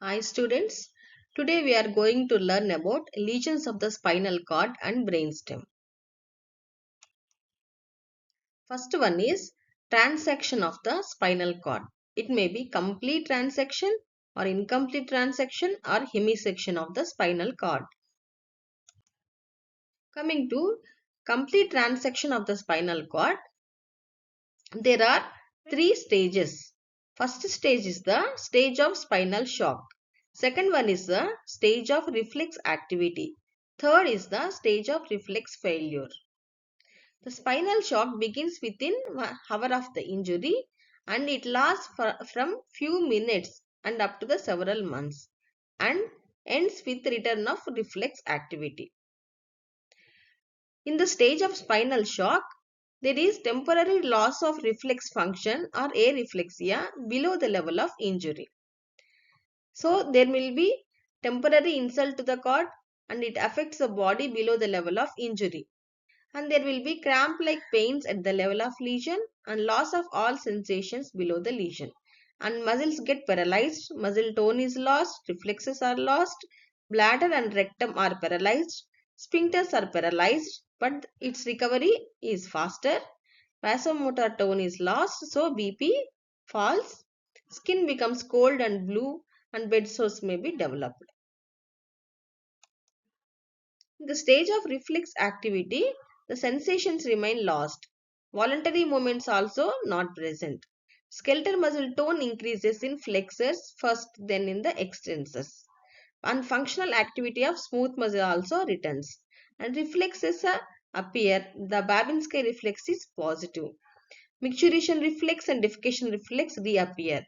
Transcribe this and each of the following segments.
Hi students, today we are going to learn about lesions of the spinal cord and brainstem. First one is transection of the spinal cord. It may be complete transection or incomplete transection or hemisection of the spinal cord. Coming to complete transection of the spinal cord, there are three stages. First stage is the stage of spinal shock. Second one is the stage of reflex activity. Third is the stage of reflex failure. The spinal shock begins within 1 hour of the injury and it lasts from few minutes and up to the several months and ends with return of reflex activity. In the stage of spinal shock, there is temporary loss of reflex function or areflexia below the level of injury. So there will be temporary insult to the cord and it affects the body below the level of injury. And there will be cramp-like pains at the level of lesion and loss of all sensations below the lesion. And muscles get paralyzed, muscle tone is lost, reflexes are lost, bladder and rectum are paralyzed, sphincters are paralyzed, but its recovery is faster. Vasomotor tone is lost, so BP falls, skin becomes cold and blue, and bed sores may be developed. In the stage of reflex activity, the sensations remain lost. Voluntary movements also not present. Skeletal muscle tone increases in flexors first, then in the extensors. And functional activity of smooth muscle also returns. And reflexes appear. The Babinski reflex is positive. Micturition reflex and defecation reflex reappear.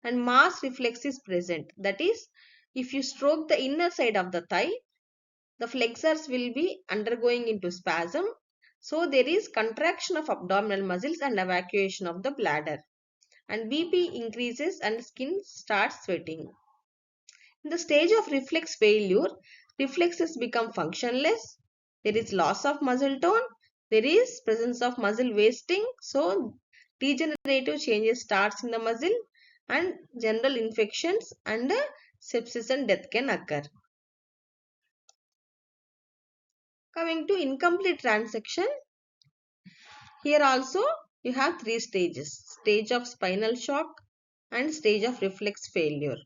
And mass reflex is present. That is, if you stroke the inner side of the thigh, the flexors will be undergoing into spasm. So there is contraction of abdominal muscles and evacuation of the bladder. And BP increases and skin starts sweating. In the stage of reflex failure, reflexes become functionless. There is loss of muscle tone. There is presence of muscle wasting. So degenerative changes starts in the muscle and general infections and sepsis and death can occur. Coming to incomplete transection, here also you have three stages. Stage of spinal shock and stage of reflex failure.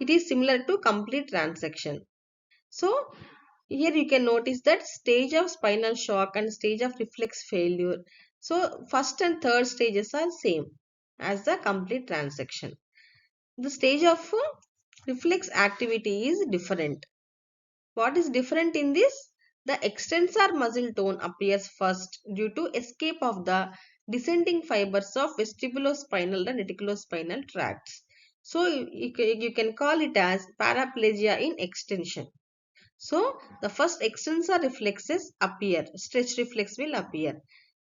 It is similar to complete transection. So here you can notice that stage of spinal shock and stage of reflex failure. So first and third stages are same as the complete transection. The stage of reflex activity is different. What is different in this? The extensor muscle tone appears first due to escape of the descending fibers of vestibulospinal and reticulospinal tracts. So you can call it as paraplegia in extension. So the first extensor reflexes appear, stretch reflex will appear,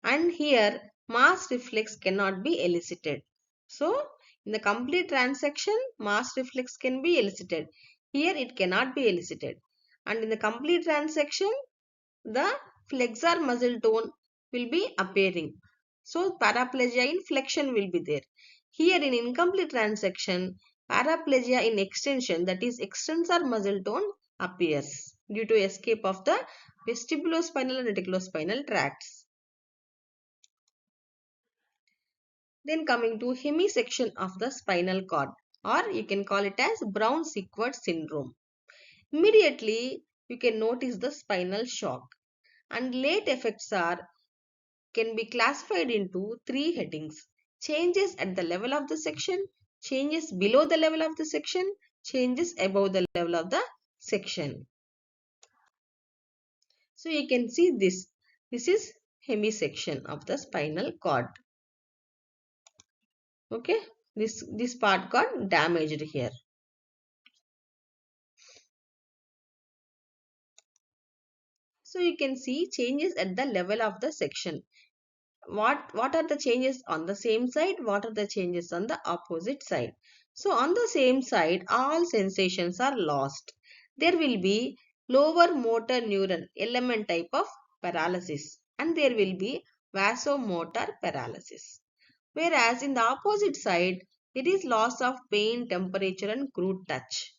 and here mass reflex cannot be elicited. So in the complete transection, mass reflex can be elicited. Here it cannot be elicited. And in the complete transection, the flexor muscle tone will be appearing. So paraplegia in flexion will be there. Here in incomplete transection, paraplegia in extension, that is extensor muscle tone appears due to escape of the vestibulospinal and reticulospinal tracts. Then coming to hemisection of the spinal cord, or you can call it as Brown-Sequard syndrome. Immediately you can notice the spinal shock, and late effects are can be classified into three headings: changes at the level of the section, changes below the level of the section, changes above the level of the section. So you can see this. This is hemisection of the spinal cord. Okay, this part got damaged here. So you can see changes at the level of the section. What are the changes on the same side? What are the changes on the opposite side? So on the same side, all sensations are lost. There will be lower motor neuron element type of paralysis, and there will be vasomotor paralysis. Whereas in the opposite side, there is loss of pain, temperature and crude touch.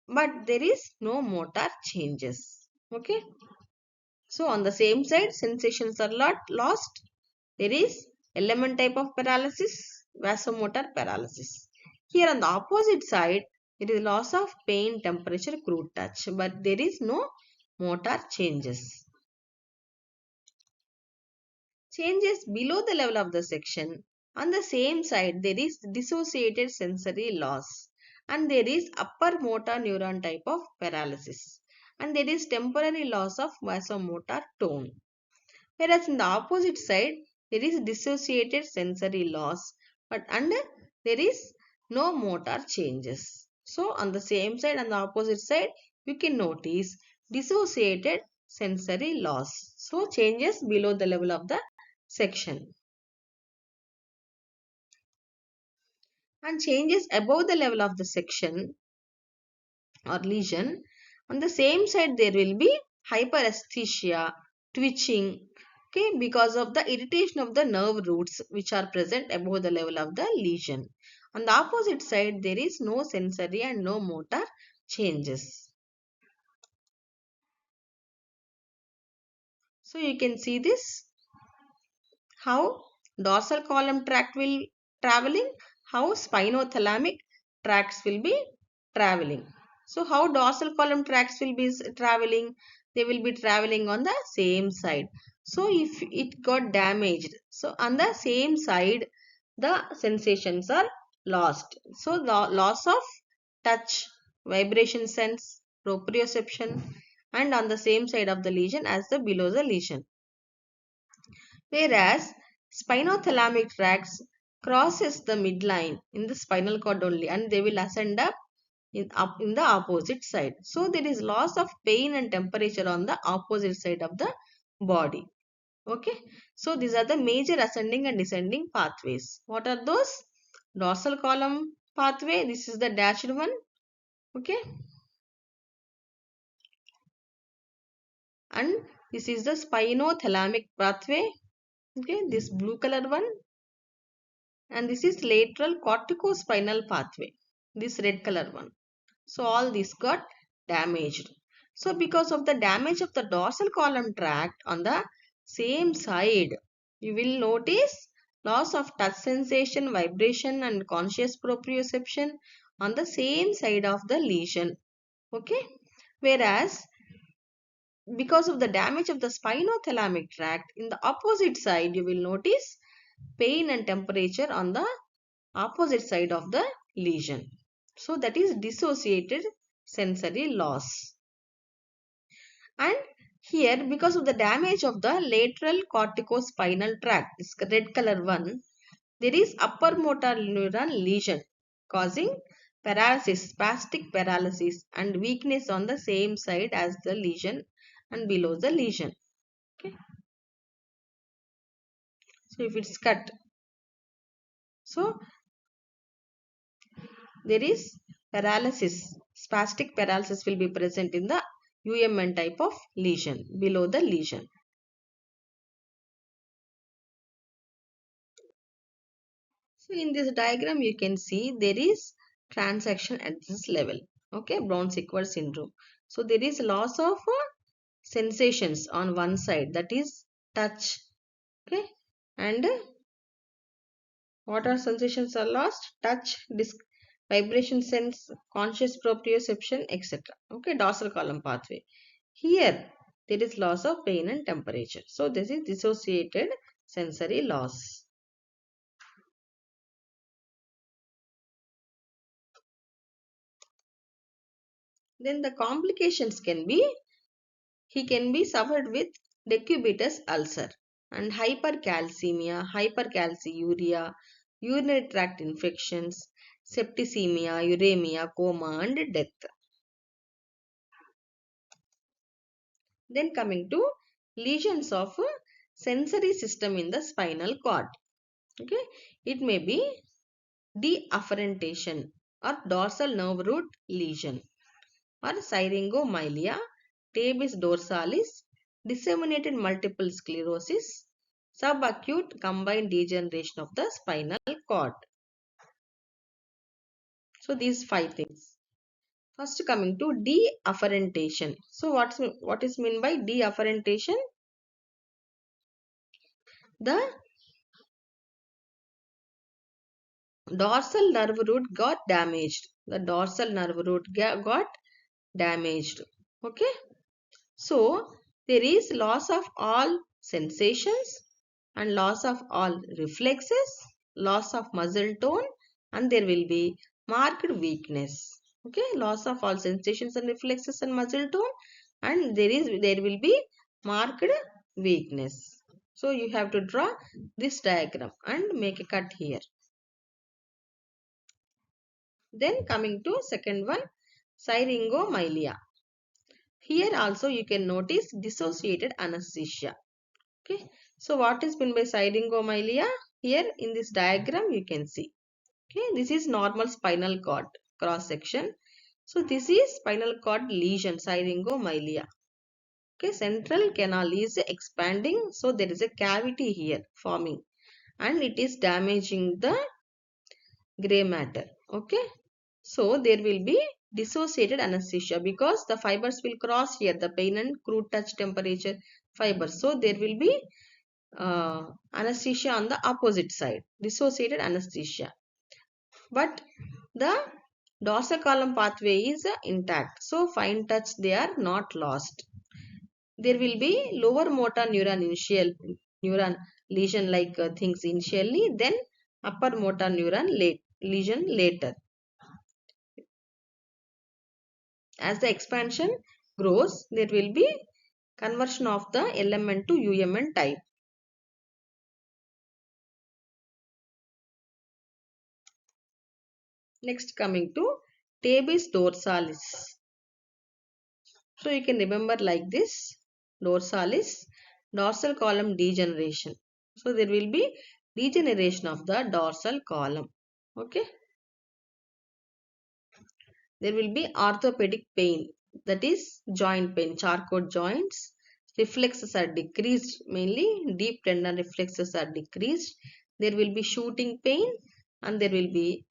But there is no motor changes. Okay. So on the same side, sensations are not lost. There is element type of paralysis, vasomotor paralysis. Here on the opposite side, there is loss of pain, temperature, crude touch, but there is no motor changes. Changes below the level of the section. On the same side, there is dissociated sensory loss and there is upper motor neuron type of paralysis and there is temporary loss of vasomotor tone. Whereas in the opposite side, there is dissociated sensory loss and there is no motor changes. So on the same side and the opposite side, you can notice dissociated sensory loss. So changes below the level of the section and changes above the level of the section or lesion. On the same side there will be hyperesthesia, twitching, okay, because of the irritation of the nerve roots which are present above the level of the lesion. On the opposite side there is no sensory and no motor changes. So you can see this how dorsal column tract will traveling, how spinothalamic tracts will be traveling. So how dorsal column tracts will be traveling? They will be traveling on the same side. So if it got damaged, so on the same side the sensations are lost. So the loss of touch, vibration sense, proprioception and on the same side of the lesion as the below the lesion. Whereas spinothalamic tracts crosses the midline in the spinal cord only and they will ascend up in the opposite side. So there is loss of pain and temperature on the opposite side of the body. Okay. So these are the major ascending and descending pathways. What are those? Dorsal column pathway. This is the dashed one. Okay. And this is the spinothalamic pathway. Okay. This blue color one. And this is lateral corticospinal pathway, this red color one. So all this got damaged. So because of the damage of the dorsal column tract on the same side, you will notice loss of touch sensation, vibration and conscious proprioception on the same side of the lesion. Okay. Whereas because of the damage of the spinothalamic tract in the opposite side, you will notice pain and temperature on the opposite side of the lesion. So that is dissociated sensory loss. And here because of the damage of the lateral corticospinal tract, this red color one, there is upper motor neuron lesion causing paralysis, spastic paralysis and weakness on the same side as the lesion and below the lesion. Okay. So if it's cut, so there is paralysis, spastic paralysis will be present in the UMN type of lesion, below the lesion. So in this diagram you can see there is transaction at this level. Okay, Brown-Sequard syndrome. So there is loss of sensations on one side, that is touch. Okay, and what are sensations are lost? Touch, vibration sense, conscious proprioception, etc. Okay, dorsal column pathway. Here, there is loss of pain and temperature. So, this is dissociated sensory loss. Then the complications can be, he can be suffered with decubitus ulcer and hypercalcemia, hypercalciuria, urinary tract infections, septicemia, uremia, coma and death. Then coming to lesions of sensory system in the spinal cord. Okay, it may be deafferentation or dorsal nerve root lesion or syringomyelia, tabes dorsalis, disseminated multiple sclerosis, subacute combined degeneration of the spinal cord. So these five things. First coming to deafferentation. So what is meant by deafferentation? The dorsal nerve root got damaged. The dorsal nerve root got damaged. Okay. So there is loss of all sensations and loss of all reflexes, loss of muscle tone, and there will be marked weakness. Okay, loss of all sensations and reflexes and muscle tone, and there will be marked weakness. So you have to draw this diagram and make a cut here. Then coming to second one, syringomyelia. Here also you can notice dissociated anesthesia. Okay, so what is meant by syringomyelia? Here in this diagram you can see. Okay, this is normal spinal cord cross section. So this is spinal cord lesion, syringomyelia. Okay, central canal is expanding, so there is a cavity here forming, and it is damaging the gray matter. Okay, so there will be dissociated anesthesia because the fibers will cross here, the pain and crude touch temperature fibers. So there will be anesthesia on the opposite side, dissociated anesthesia. But the dorsal column pathway is intact. So fine touch, they are not lost. There will be lower motor neuron lesion like things initially, then upper motor neuron lesion later. As the expansion grows, there will be conversion of the LMN to UMN type. Next coming to tabes dorsalis. So you can remember like this, dorsalis, dorsal column degeneration. So there will be degeneration of the dorsal column. Okay. There will be orthopedic pain, that is joint pain, Charcot joints. Reflexes are decreased, mainly deep tendon reflexes are decreased. There will be shooting pain, and there will be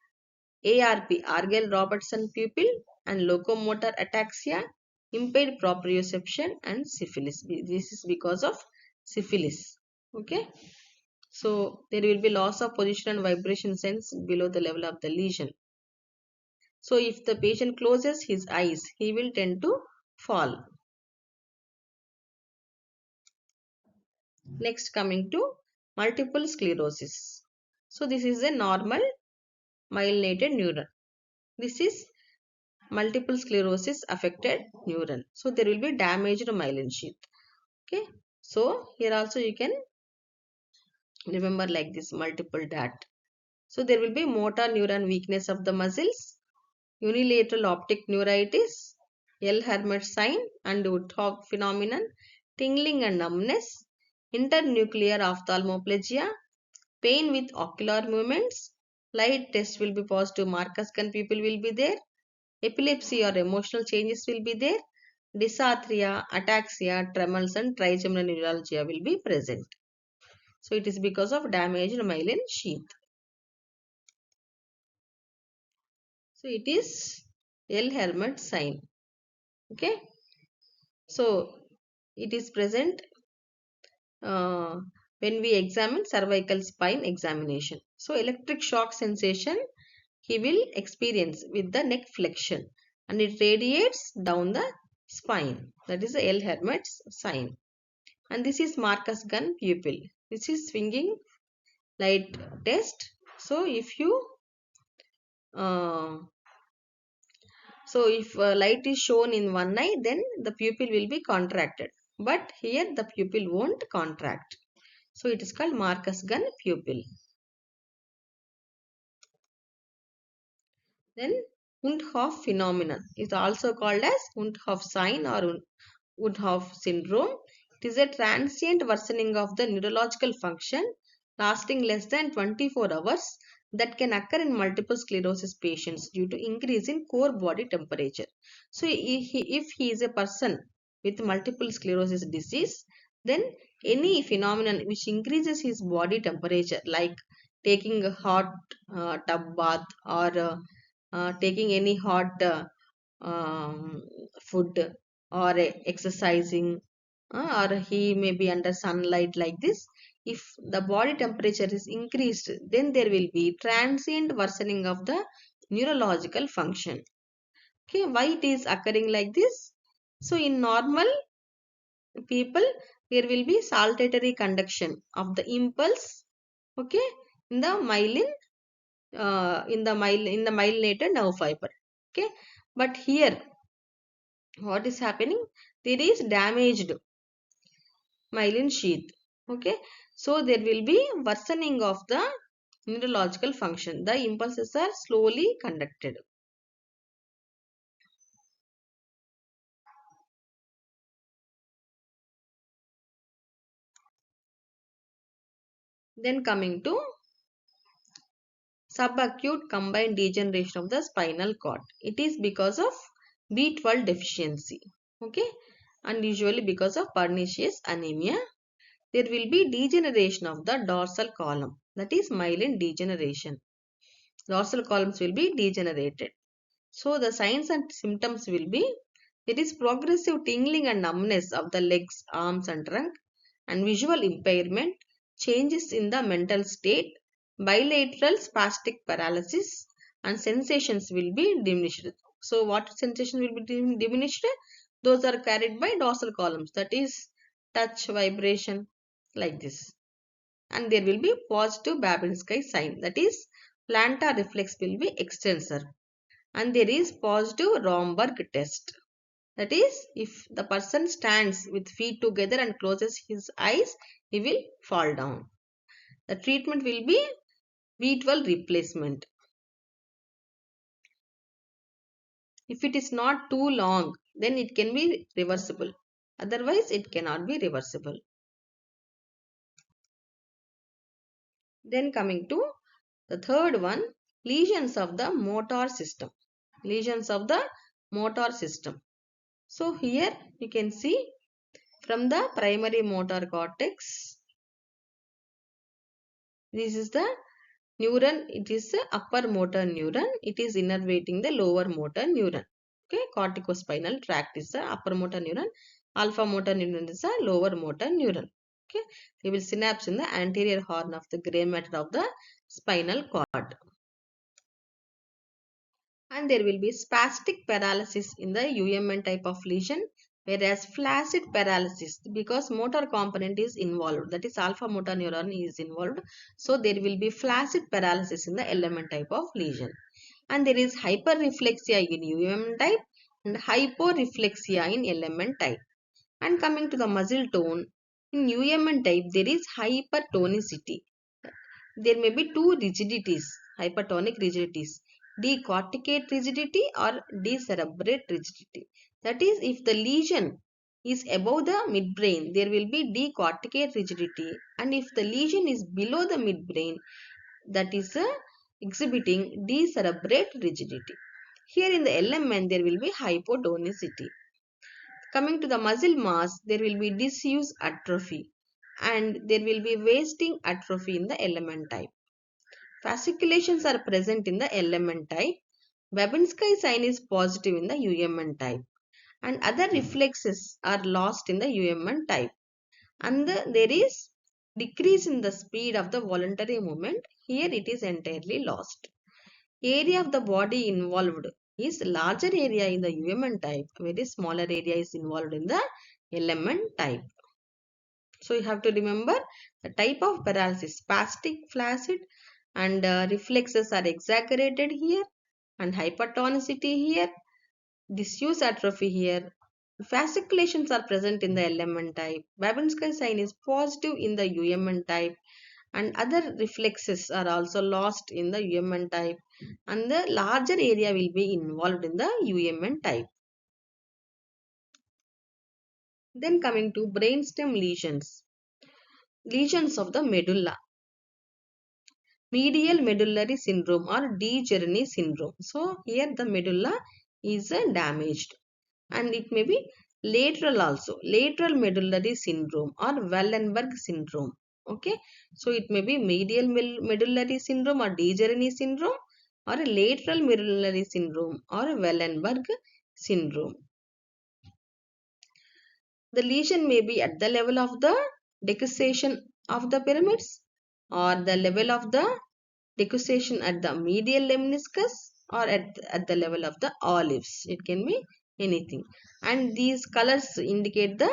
ARP, Argyll-Robertson pupil, and locomotor ataxia, impaired proprioception, and syphilis. This is because of syphilis. Okay. So there will be loss of position and vibration sense below the level of the lesion. So if the patient closes his eyes, he will tend to fall. Next coming to multiple sclerosis. So this is a normal myelinated neuron. This is multiple sclerosis affected neuron. So there will be damaged myelin sheath. Okay. So here also you can remember like this, multiple DAT. So there will be motor neuron weakness of the muscles, unilateral optic neuritis, L-Hermit sign and Woodhoff phenomenon, tingling and numbness, internuclear ophthalmoplegia, pain with ocular movements, light test will be positive, Marcus gun pupil will be there, epilepsy or emotional changes will be there, dysarthria, ataxia, tremors and trigeminal neuralgia will be present. So it is because of damaged myelin sheath. So it is L-Hermit sign. Okay. So it is present when we examine cervical spine examination. So electric shock sensation he will experience with the neck flexion, and it radiates down the spine. That is the L-Hermit's sign. And this is Marcus gun pupil. This is swinging light test. So if you uh, light is shown in one eye, then the pupil will be contracted. But here the pupil won't contract. So it is called Marcus gun pupil. Then Woodhoff phenomenon is also called as Woodhoff sign or Woodhoff syndrome. It is a transient worsening of the neurological function lasting less than 24 hours that can occur in multiple sclerosis patients due to increase in core body temperature. So if he is a person with multiple sclerosis disease, then any phenomenon which increases his body temperature, like taking a hot tub bath or taking any hot um, food or exercising, or he may be under sunlight like this. If the body temperature is increased, then there will be transient worsening of the neurological function. Okay, why it is occurring like this? So in normal people, there will be saltatory conduction of the impulse, okay, in the myelin, in the myelinated nerve fiber. Okay, but here what is happening? There is damaged myelin sheath. Okay, so there will be worsening of the neurological function. The impulses are slowly conducted. Then coming to subacute combined degeneration of the spinal cord. It is because of B12 deficiency. Okay, and usually because of pernicious anemia. There will be degeneration of the dorsal column. That is myelin degeneration. Dorsal columns will be degenerated. So the signs and symptoms will be, there is progressive tingling and numbness of the legs, arms and trunk, and visual impairment, changes in the mental state, bilateral spastic paralysis, and sensations will be diminished. So what sensation will be diminished? Those are carried by dorsal columns, that is touch, vibration, like this. And there will be positive Babinski sign, that is plantar reflex will be extensor. And there is positive Romberg test. That is, if the person stands with feet together and closes his eyes, he will fall down. The treatment will be B12 replacement. If it is not too long, then it can be reversible. Otherwise, it cannot be reversible. Then coming to the third one, lesions of the motor system. Lesions of the motor system. So here you can see from the primary motor cortex, this is the neuron, it is the upper motor neuron, it is innervating the lower motor neuron. Okay, corticospinal tract is the upper motor neuron, alpha motor neuron is the lower motor neuron. Okay, they will synapse in the anterior horn of the gray matter of the spinal cord. And there will be spastic paralysis in the UMN type of lesion, whereas flaccid paralysis, because motor component is involved, that is alpha motor neuron is involved, so there will be flaccid paralysis in the LMN type of lesion. And there is hyperreflexia in UMN type and hyporeflexia in LMN type. And coming to the muscle tone, in UMN type there is hypertonicity. There may be two rigidities, hypertonic rigidities, decorticate rigidity or decerebrate rigidity. That is, if the lesion is above the midbrain, there will be decorticate rigidity, and if the lesion is below the midbrain, that is exhibiting decerebrate rigidity. Here in the LMN, there will be hypotonicity. Coming to the muscle mass, there will be disuse atrophy, and there will be wasting atrophy in the LMN type. Fasciculations are present in the LMN type. Babinski sign is positive in the UMN type. And other reflexes are lost in the UMN type. And there is decrease in the speed of the voluntary movement. Here it is entirely lost. Area of the body involved is larger area in the UMN type. Very smaller area is involved in the LMN type. So you have to remember the type of paralysis, spastic, flaccid, and reflexes are exaggerated here, and hypertonicity here, disuse atrophy here. Fasciculations are present in the LMN type. Babinski sign is positive in the UMN type, and other reflexes are also lost in the UMN type, and the larger area will be involved in the UMN type. Then coming to brainstem lesions. Lesions of the medulla. Medial medullary syndrome or De Jerney syndrome. So here the medulla is damaged, and it may be lateral also. Lateral medullary syndrome or Wallenberg syndrome. Okay, so it may be medial medullary syndrome or De Jerney syndrome, or a lateral medullary syndrome or a Wallenberg syndrome. The lesion may be at the level of the decussation of the pyramids or the level of the decussation at the medial lemniscus or at the level of the olives. It can be anything. And these colors indicate the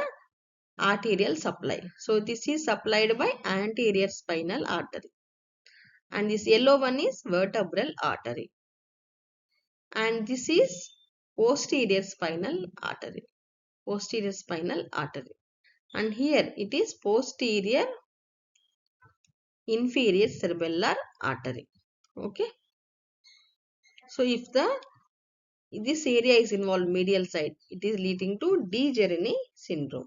arterial supply. So this is supplied by anterior spinal artery. And this yellow one is vertebral artery. And this is posterior spinal artery. Posterior spinal artery. And here it is posterior inferior cerebellar artery. Okay. So if this area is involved medial side, it is leading to De Jerinyi syndrome.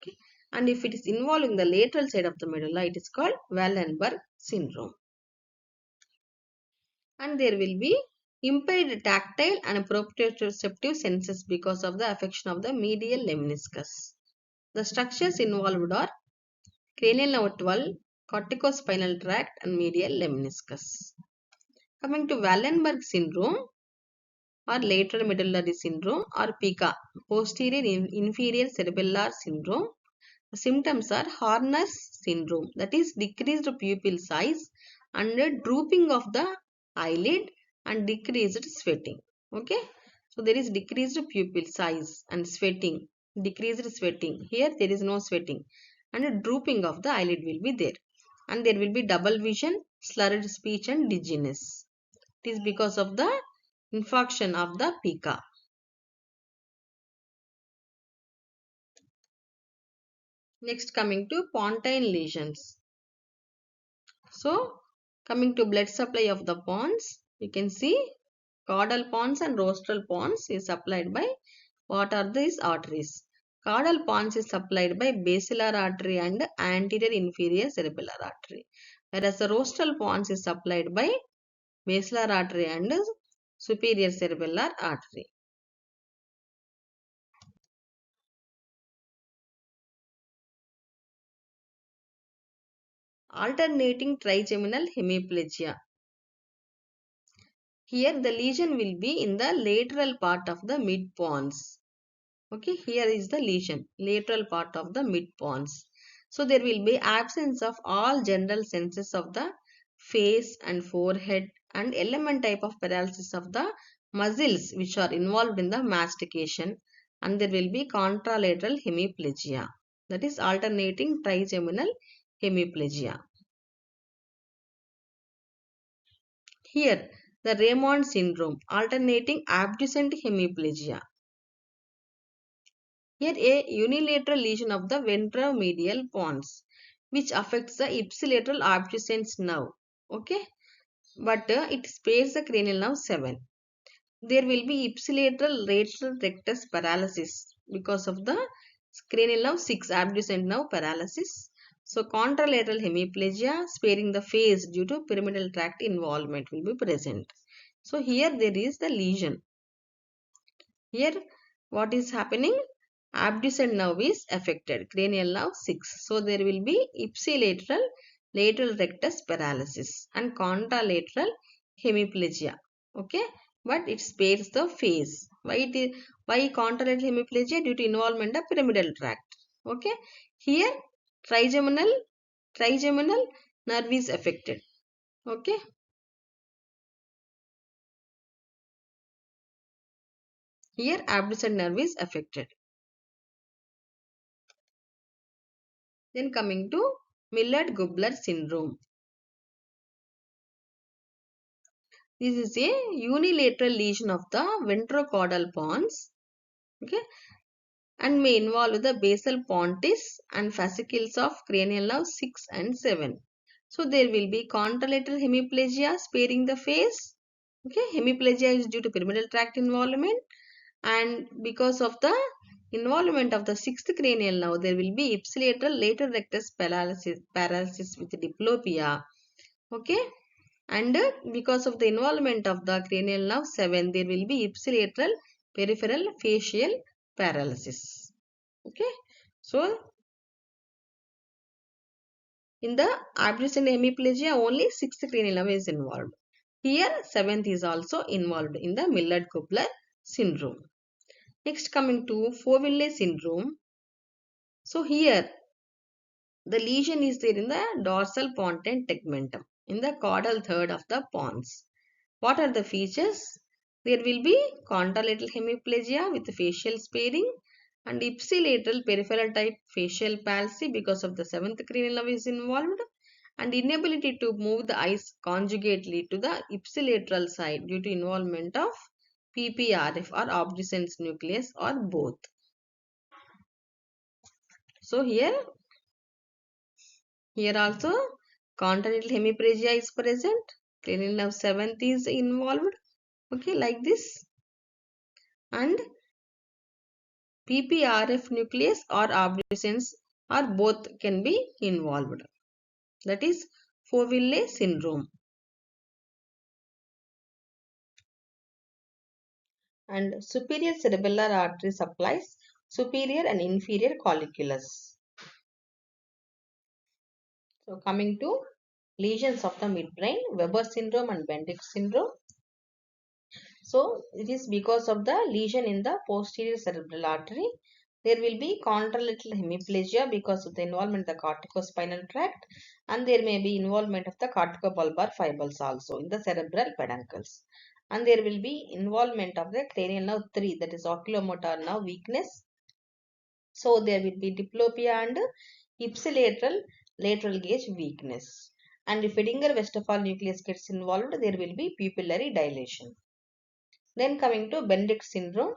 Okay. And if it is involving the lateral side of the medulla, it is called Wallenberg syndrome. And there will be impaired tactile and proprioceptive senses because of the affection of the medial lemniscus. The structures involved are cranial nerve 12, corticospinal tract and medial lemniscus. Coming to Wallenberg syndrome or lateral medullary syndrome or PICA, posterior inferior cerebellar syndrome. The symptoms are Horner's syndrome, that is decreased pupil size and drooping of the eyelid and decreased sweating. Okay, so there is decreased pupil size and sweating, decreased sweating. Here there is no sweating and drooping of the eyelid will be there, and there will be double vision, slurred speech and dizziness. It is because of the infarction of the pica. Next, coming to pontine lesions. So coming to blood supply of the pons, you can see caudal pons and rostral pons is supplied by what are these arteries? Caudal pons is supplied by basilar artery and anterior inferior cerebellar artery, whereas the rostral pons is supplied by basilar artery and superior cerebellar artery. Alternating trigeminal hemiplegia. Here the lesion will be in the lateral part of the mid pons. Okay, here is the lesion, lateral part of the mid pons. So there will be absence of all general senses of the face and forehead and element type of paralysis of the muscles which are involved in the mastication, and there will be contralateral hemiplegia, that is alternating trigeminal hemiplegia. Here the Raymond syndrome, alternating abducent hemiplegia. Here a unilateral lesion of the ventromedial pons which affects the ipsilateral abducens nerve. Okay, but it spares the cranial nerve 7. There will be ipsilateral lateral rectus paralysis because of the cranial nerve 6 abducent nerve paralysis. So contralateral hemiplegia sparing the face due to pyramidal tract involvement will be present. So here there is the lesion. Here what is happening? Abducent nerve is affected, cranial nerve 6. So there will be ipsilateral lateral rectus paralysis and contralateral hemiplegia. Okay, but it spares the face. Why contralateral hemiplegia? Due to involvement of pyramidal tract. Okay, here trigeminal nerve is affected. Okay. Here abducent nerve is affected. Then coming to Millard-Gubler syndrome. This is a unilateral lesion of the ventrocaudal pons, okay, and may involve the basal pontis and fascicles of cranial nerve 6 and 7. So there will be contralateral hemiplegia sparing the face. Okay, hemiplegia is due to pyramidal tract involvement, and because of the involvement of the 6th cranial nerve, there will be ipsilateral lateral rectus paralysis with diplopia. Okay, and because of the involvement of the cranial nerve 7, there will be ipsilateral peripheral facial paralysis. Okay, so in the abducent hemiplegia only 6th cranial nerve is involved. Here, seventh is also involved in the Millard-Coupler syndrome. Next, coming to Foville syndrome. So here, the lesion is there in the dorsal pontine tegmentum, in the caudal third of the pons. What are the features? There will be contralateral hemiplegia with facial sparing and ipsilateral peripheral type facial palsy because of the seventh cranial nerve is involved, and inability to move the eyes conjugately to the ipsilateral side due to involvement of PPRF or obtuscens nucleus or both. So here also contralateral hemiplegia is present. Cranial nerve 7th is involved. Okay, like this. And PPRF nucleus or abducens or both can be involved. That is Foville syndrome. And superior cerebellar artery supplies superior and inferior colliculus. So coming to lesions of the midbrain, Weber syndrome and Bendix syndrome. So it is because of the lesion in the posterior cerebral artery. There will be contralateral hemiplegia because of the involvement of the corticospinal tract, and there may be involvement of the corticobulbar fibrils also in the cerebral peduncles. And there will be involvement of the cranial nerve 3, that is oculomotor nerve weakness. So there will be diplopia and ipsilateral lateral gaze weakness. And if Edinger-Westphal nucleus gets involved, there will be pupillary dilation. Then coming to Bendix syndrome,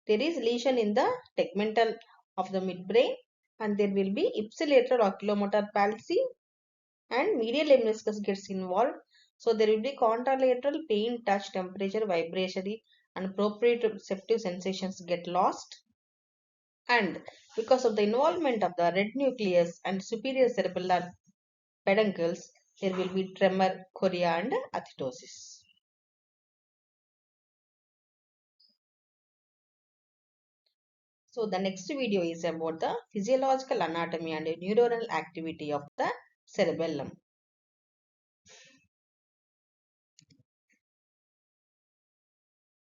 there is lesion in the tegmental of the midbrain, and there will be ipsilateral oculomotor palsy and medial lemniscus gets involved. So there will be contralateral pain, touch, temperature, vibration, and proprioceptive sensations get lost. And because of the involvement of the red nucleus and superior cerebellar peduncles, there will be tremor, chorea, and athetosis. So the next video is about the physiological anatomy and neuronal activity of the cerebellum.